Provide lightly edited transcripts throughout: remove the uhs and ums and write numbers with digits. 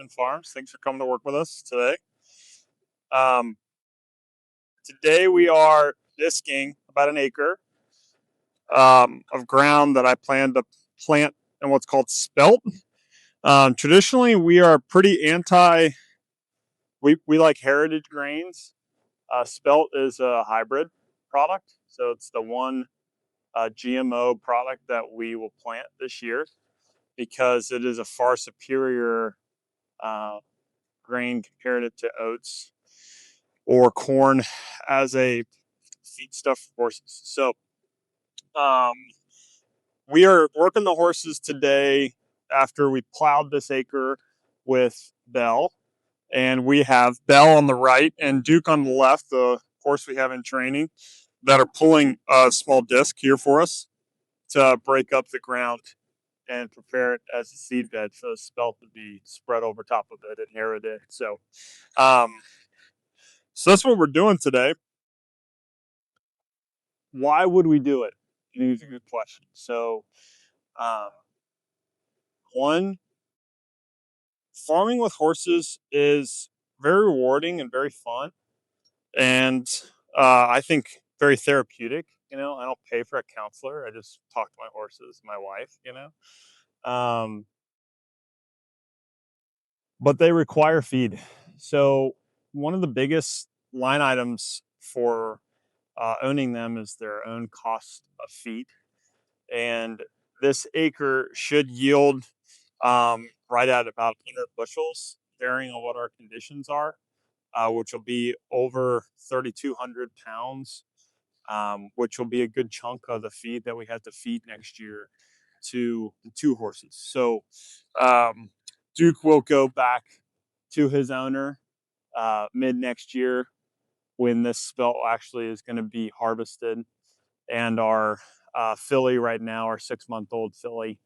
Farms. Thanks for coming to work with us today. Um, Today we are disking about an acre of ground that I plan to plant in what's called spelt. Traditionally, we are pretty anti. We like heritage grains. Spelt is a hybrid product, so it's the one GMO product that we will plant this year because it is a far superior uh, grain compared it to oats or corn as a feedstuff for horses. So um, we are working the horses today after we plowed this acre with Bell. And we have Bell on the right and Duke on the left, the horse we have in training, that are pulling a small disc here for us to break up the ground and prepare it as a seed bed for the spelt to be spread over top of it and inherited. Um, so that's what we're doing today. Why would we do it? It's a good question. So, um, one, farming with horses is very rewarding and very fun, and I think very therapeutic. I don't pay for a counselor. I just talk to my horses, my wife. But they require feed. So one of the biggest line items for owning them is their own cost of feed. And this acre should yield right at about 100 bushels, varying on what our conditions are, which will be over 3,200 pounds, which will be a good chunk of the feed that we have to feed next year to the two horses. So um, Duke will go back to his owner mid next year when this spelt actually is going to be harvested. And our filly right now, our 6-month-old filly,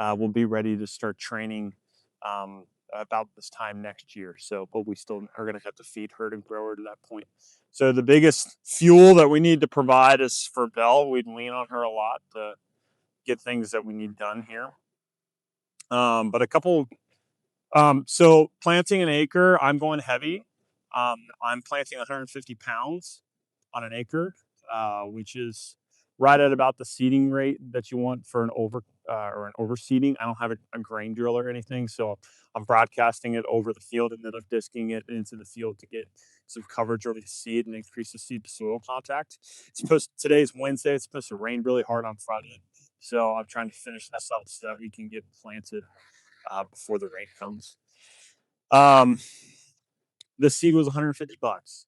will be ready to start training about this time next year. So, but we still are going to have to feed herd and grower to that point. So the biggest fuel that we need to provide is for Belle. We'd lean on her a lot to get things that we need done here. But a couple. So planting an acre, I'm going heavy. I'm planting 150 pounds on an acre, which is right at about the seeding rate that you want for an overseeding. I don't have a grain drill or anything, so I'm broadcasting it over the field and then I'm disking it into the field to get some coverage over the seed and increase the seed to soil contact. Today's Wednesday. It's supposed to rain really hard on Friday, so I'm trying to finish this up so that we can get planted before the rain comes. The seed was 150 bucks.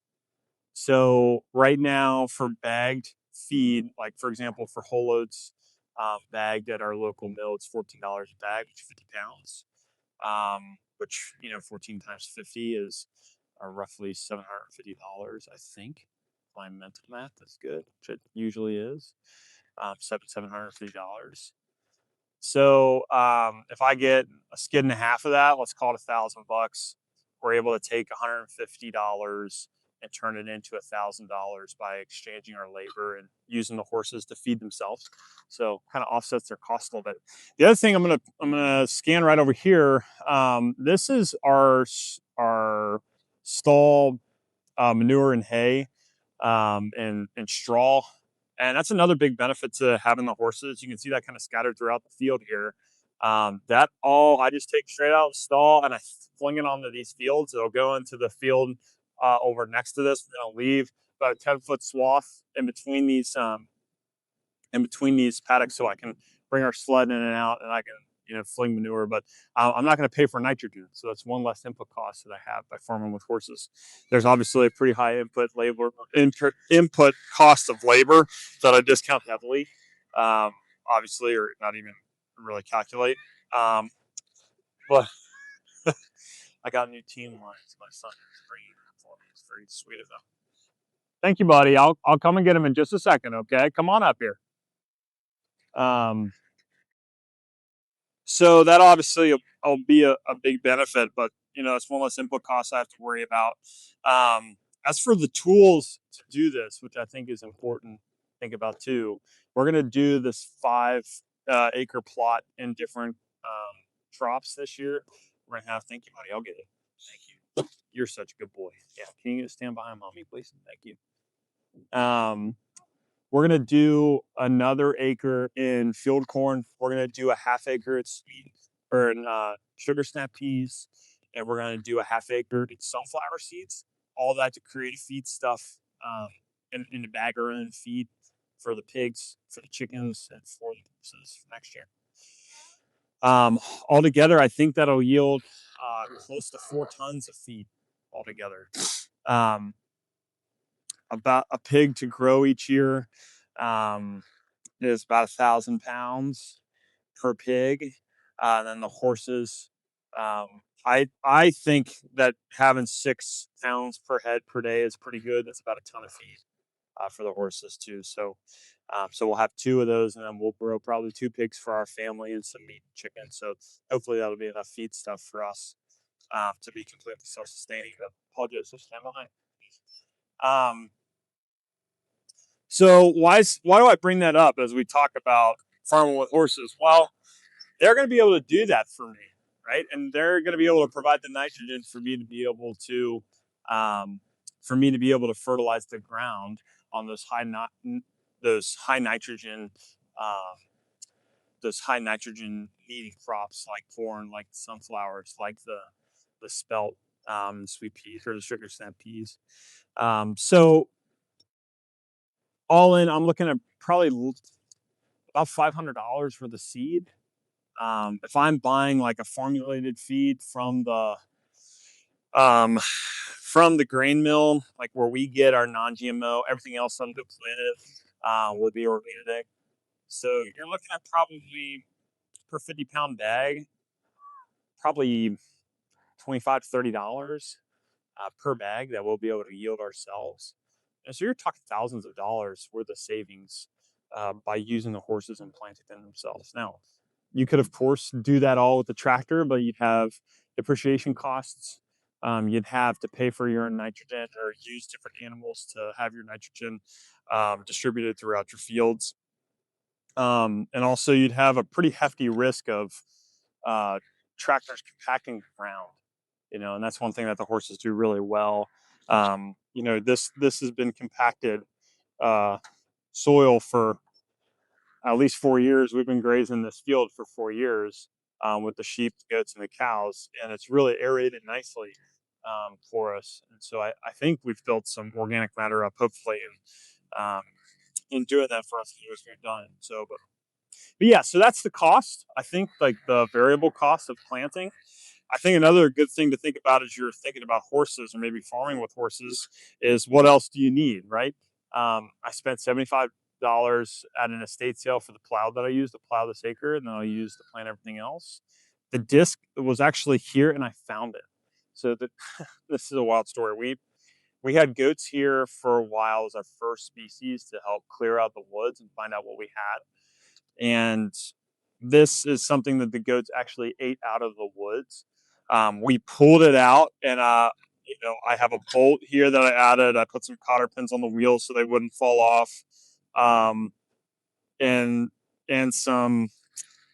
So right now for bagged feed, like for example for whole oats, bagged at our local mill, it's $14 a bag, which is 50 pounds. Which 14 times 50 is roughly $750, I think. My mental math, that's good, which it usually is. $750. So if I get a skid and a half of that, let's call it $1,000. We're able to take $150 and turn it into $1,000 by exchanging our labor and using the horses to feed themselves. So kind of offsets their cost a little bit. The other thing I'm gonna scan right over here. This is our stall manure and hay and straw. And that's another big benefit to having the horses. You can see that kind of scattered throughout the field here. That all I just take straight out of the stall and I fling it onto these fields. It'll go into the field over next to this. Then I'll leave about a 10-foot swath in between these paddocks so I can bring our sled in and out and I can fling manure. But I'm not going to pay for nitrogen, so that's one less input cost that I have by farming with horses. There's obviously a pretty high input cost of labor that I discount heavily, obviously, or not even really calculate. But I got a new team lines. My son is bringing for me. It's very sweet of them. Thank you, buddy. I'll come and get him in just a second. Okay, come on up here. So that obviously will be a big benefit, but it's one less input cost I have to worry about. As for the tools to do this, which I think is important to think about too, we're going to do this 5 acre plot in different crops this year. we're gonna have. Thank you, buddy. I'll get it. Thank you. You're such a good boy. Yeah. Can you stand by mommy, please? Thank you. We're gonna do another acre in field corn. We're gonna do a half acre at sweet or in sugar snap peas, and we're gonna do a half acre in sunflower seeds. All that to create a feed stuff in the bagger and feed for the pigs, for the chickens, and for the purposes for next year. Altogether, I think that'll yield close to 4 tons of feed altogether. About a pig to grow each year is about 1,000 pounds per pig. And then the horses, I think that having 6 pounds per head per day is pretty good. That's about a ton of feed for the horses too. So we'll have 2 of those, and then we'll grow probably 2 pigs for our family and some meat and chicken. So hopefully that'll be enough feed stuff for us to be completely self-sustaining. Apologize, just stand behind. So why do I bring that up as we talk about farming with horses? Well, they're going to be able to do that for me, right? And they're going to be able to provide the nitrogen for me to be able to fertilize the ground on those high nitrogen needing crops like corn, like sunflowers, like the spelt sweet peas or the sugar snap peas. So all in, I'm looking at probably about $500 for the seed. If I'm buying like a formulated feed um, from the grain mill, like where we get our non-GMO, everything else on the planet would be organic. So you're looking at probably per 50-pound bag, probably $25 to $30 per bag that we'll be able to yield ourselves. And so you're talking thousands of dollars worth of savings by using the horses and planting them themselves. Now, you could, of course, do that all with the tractor, but you'd have depreciation costs. You'd have to pay for your own nitrogen or use different animals to have your nitrogen distributed throughout your fields. And also, you'd have a pretty hefty risk of tractors compacting ground, and that's one thing that the horses do really well. This has been compacted soil for at least 4 years. We've been grazing this field for 4 years with the sheep, the goats, and the cows, and it's really aerated nicely for us. And so I think we've built some organic matter up, hopefully, in doing that for us as we've done. But yeah, so that's the cost. I think like the variable cost of planting. I think another good thing to think about as you're thinking about horses or maybe farming with horses is what else do you need, right? I spent $75 at an estate sale for the plow that I used to plow this acre, and then I'll use to plant everything else. The disc was actually here, and I found it. So this is a wild story. We had goats here for a while as our first species to help clear out the woods and find out what we had. And this is something that the goats actually ate out of the woods. We pulled it out, and I have a bolt here that I added. I put some cotter pins on the wheels so they wouldn't fall off, and some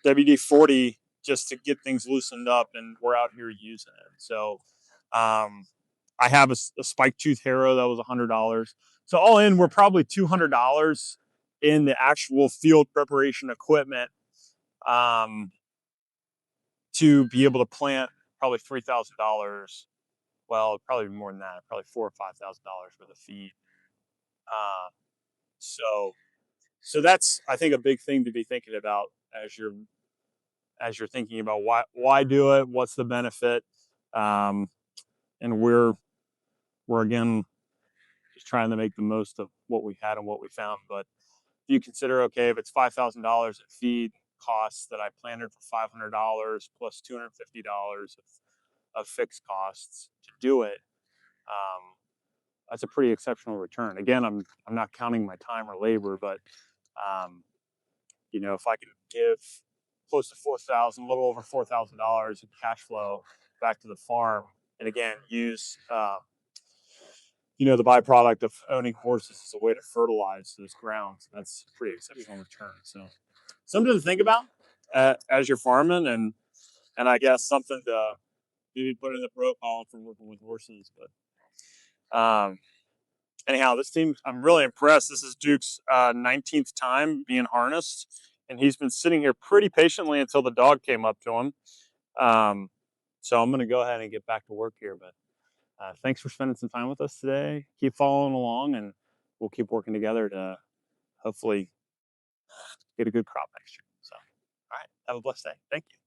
WD-40 just to get things loosened up. And we're out here using it. So I have a spike tooth harrow that was $100. So all in, we're probably $200 in the actual field preparation equipment to be able to plant probably $3,000. Well, probably more than that, probably $4,000 or $5,000 for the feed. So that's, I think, a big thing to be thinking about as you're thinking about why do it, what's the benefit, and we're again just trying to make the most of what we had and what we found. But if you consider, okay, if it's $5,000 at feed costs that I planted for $500 plus $250 of fixed costs to do it, that's a pretty exceptional return. Again, I'm not counting my time or labor, but if I can give close to $4,000, a little over $4,000 in cash flow back to the farm, and again use the byproduct of owning horses as a way to fertilize those grounds, that's a pretty exceptional return. So something to think about as you're farming, and I guess something maybe put in the pro column for working with horses. But anyhow, this team, I'm really impressed. This is Duke's 19th time being harnessed, and he's been sitting here pretty patiently until the dog came up to him. So I'm going to go ahead and get back to work here. But thanks for spending some time with us today. Keep following along, and we'll keep working together to hopefully get a good crop next year. So, all right, have a blessed day. Thank you.